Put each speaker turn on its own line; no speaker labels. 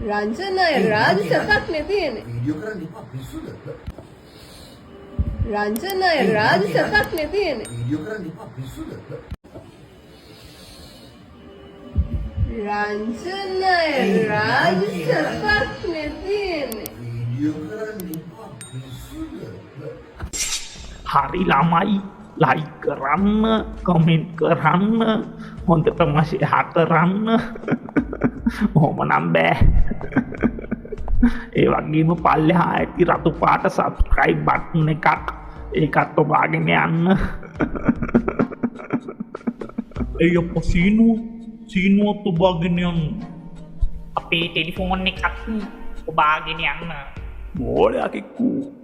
රංජනය රාජසපක්නේ තියෙන්නේ.
වීඩියෝ කරන්න එපා පිස්සුද?
රංජනය රාජසපක්නේ තියෙන්නේ.
වීඩියෝ කරන්න එපා පිස්සුද?
රංජනය රාජසපක්නේ තියෙන්නේ.
වීඩියෝ කරන්න එපා පිස්සුද?
හරි ළමයි ලයික් කරන්න කමෙන්ට් කරන්න හොඳට මශයා කරන්න ඔහොම නම් බෑ ඒ වගේම පල්ලෙහා ඇති රතු පාට සබ්ස්ක්‍රයිබ් බටන් එකක් ඒකත් ඔබාගෙන යන්න
එයප සීනුවත් ඔබාගෙන යන්න
අපේ ටෙලිෆෝන් එකත් ඔබාගෙන යන්න
මෝලයා කික්කූ